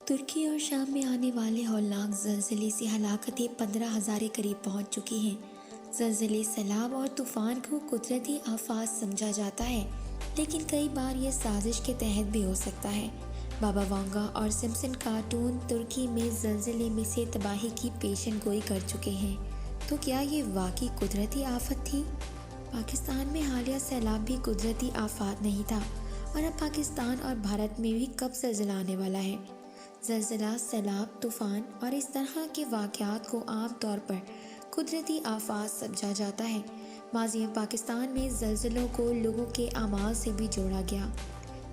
ترکی اور شام میں آنے والے ہولناک زلزلے سے ہلاکتیں 15,000 کے قریب پہنچ چکی ہیں۔ زلزلے، سیلاب اور طوفان کو قدرتی آفات سمجھا جاتا ہے، لیکن کئی بار یہ سازش کے تحت بھی ہو سکتا ہے۔ بابا وانگا اور سمپسن کارٹون ترکی میں زلزلے میں سے تباہی کی پیشن گوئی کر چکے ہیں، تو کیا یہ واقعی قدرتی آفت تھی؟ پاکستان میں حالیہ سیلاب بھی قدرتی آفات نہیں تھا، اور اب پاکستان اور بھارت میں بھی کب زلزلہ آنے والا ہے؟ زلزلہ، سیلاب، طوفان اور اس طرح کے واقعات کو عام طور پر قدرتی آفات سمجھا جاتا ہے۔ ماضی میں پاکستان میں زلزلوں کو لوگوں کے اعمال سے بھی جوڑا گیا،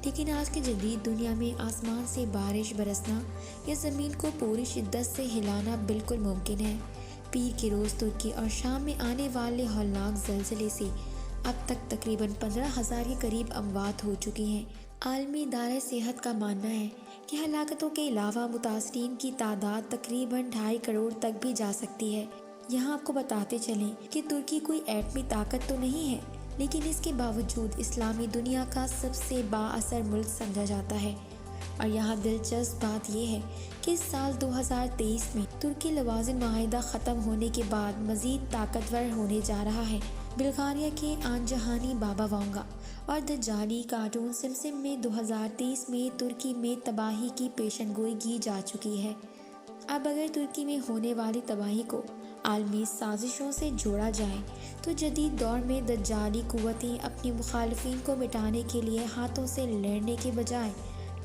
لیکن آج کی جدید دنیا میں آسمان سے بارش برسنا یا زمین کو پوری شدت سے ہلانا بالکل ممکن ہے۔ پیر کے روز ترکی اور شام میں آنے والے ہولناک زلزلے سے اب تک تقریباً 15,000 کے قریب اموات ہو چکی ہیں۔ عالمی ادارہ صحت کا ماننا ہے کہ ہلاکتوں کے علاوہ متاثرین کی تعداد تقریباً 2.5 کروڑ تک بھی جا سکتی ہے۔ یہاں آپ کو بتاتے چلیں کہ ترکی کوئی ایٹمی طاقت تو نہیں ہے، لیکن اس کے باوجود اسلامی دنیا کا سب سے با اثر ملک سمجھا جاتا ہے۔ اور یہاں دلچسپ بات یہ ہے کہ اس سال 2023 میں ترکی لوازم معاہدہ ختم ہونے کے بعد مزید طاقتور ہونے جا رہا ہے۔ بلغاریہ کے آن جہانی بابا وانگا اور دجالی کارٹون سمسم میں 2023 میں ترکی میں تباہی کی پیشن گوئی کی جا چکی ہے۔ اب اگر ترکی میں ہونے والی تباہی کو عالمی سازشوں سے جوڑا جائے تو جدید دور میں دجالی قوتیں اپنی مخالفین کو مٹانے کے لیے ہاتھوں سے لڑنے کے بجائے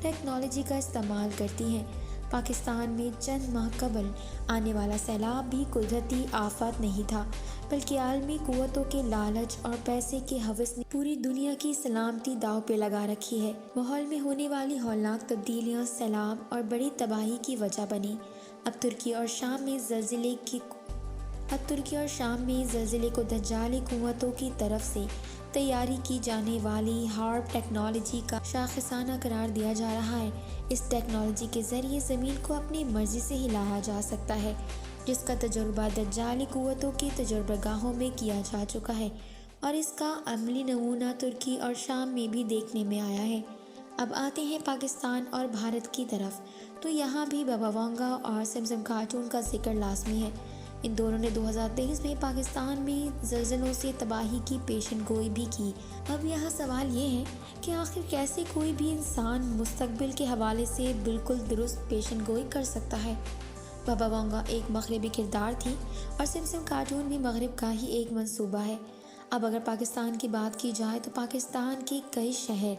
ٹیکنالوجی کا استعمال کرتی ہیں۔ پاکستان میں چند ماہ قبل آنے والا سیلاب بھی قدرتی آفت نہیں تھا، بلکہ عالمی قوتوں کے لالچ اور پیسے کے ہوس نے پوری دنیا کی سلامتی داؤ پہ لگا رکھی ہے۔ ماحول میں ہونے والی ہولناک تبدیلیاں سیلاب اور بڑی تباہی کی وجہ بنی۔ اب ترکی اور شام میں زلزلے کو دجالی قوتوں کی طرف سے تیاری کی جانے والی ہارپ ٹیکنالوجی کا شاخسانہ قرار دیا جا رہا ہے۔ اس ٹیکنالوجی کے ذریعے زمین کو اپنی مرضی سے ہلایا جا سکتا ہے، جس کا تجربہ دجالی قوتوں کی تجربہ گاہوں میں کیا جا چکا ہے، اور اس کا عملی نمونہ ترکی اور شام میں بھی دیکھنے میں آیا ہے۔ اب آتے ہیں پاکستان اور بھارت کی طرف، تو یہاں بھی بابا وانگا اور سمسم کارٹون کا ذکر لازمی ہے۔ ان دونوں نے 2023 میں پاکستان میں زلزلوں سے تباہی کی پیشن گوئی بھی کی۔ اب یہاں سوال یہ ہے کہ آخر کیسے کوئی بھی انسان مستقبل کے حوالے سے بالکل درست پیشن گوئی کر سکتا ہے؟ بابا وانگا ایک مغربی کردار تھی اور سمسم کارٹون بھی مغرب کا ہی ایک منصوبہ ہے۔ اب اگر پاکستان کی بات کی جائے تو پاکستان کے کئی شہر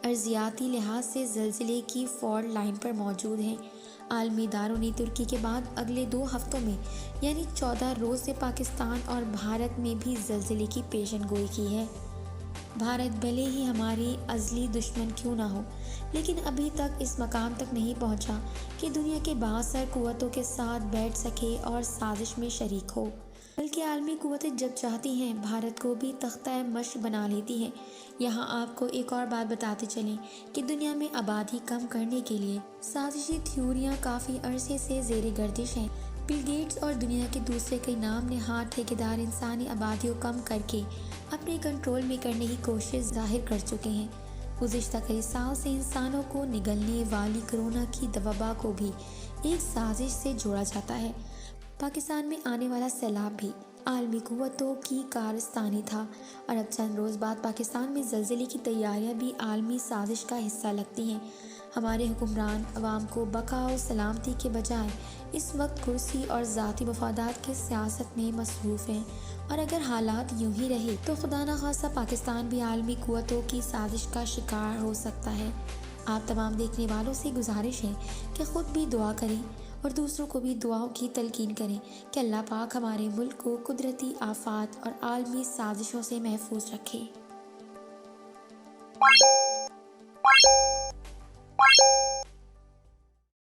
ارضیاتی لحاظ سے زلزلے کی فالٹ لائن پر موجود ہیں۔ عالمی اداروں نے ترکی کے بعد اگلے 2 ہفتوں میں یعنی 14 روز سے پاکستان اور بھارت میں بھی زلزلے کی پیشن گوئی کی ہے۔ بھارت بھلے ہی ہماری ازلی دشمن کیوں نہ ہو، لیکن ابھی تک اس مقام تک نہیں پہنچا کہ دنیا کے بااثر قوتوں کے ساتھ بیٹھ سکے اور سازش میں شریک ہو، بلکہ عالمی قوتیں جب چاہتی ہیں بھارت کو بھی تختہ مشق بنا لیتی ہیں۔ یہاں آپ کو ایک اور بات بتاتے چلیں کہ دنیا میں آبادی کم کرنے کے لیے سازشی تھیوریاں کافی عرصے سے زیر گردش ہیں۔ بل گیٹس اور دنیا کے دوسرے کئی نام نہاد ٹھیکیدار انسانی آبادی کو کم کر کے اپنے کنٹرول میں کرنے کی کوشش ظاہر کر چکے ہیں۔ گزشتہ کئی سال سے انسانوں کو نگلنے والی کرونا کی وبا کو بھی ایک سازش سے جوڑا جاتا ہے۔ پاکستان میں آنے والا سیلاب بھی عالمی قوتوں کی کارستانی تھا، اور اب چند روز بعد پاکستان میں زلزلے کی تیاریاں بھی عالمی سازش کا حصہ لگتی ہیں۔ ہمارے حکمران عوام کو بقا و سلامتی کے بجائے اس وقت کرسی اور ذاتی مفادات کی سیاست میں مصروف ہیں، اور اگر حالات یوں ہی رہے تو خدا نخواستہ پاکستان بھی عالمی قوتوں کی سازش کا شکار ہو سکتا ہے۔ آپ تمام دیکھنے والوں سے گزارش ہے کہ خود بھی دعا کریں اور دوسروں کو بھی دعاؤں کی تلقین کریں کہ اللہ پاک ہمارے ملک کو قدرتی آفات اور عالمی سازشوں سے محفوظ رکھے۔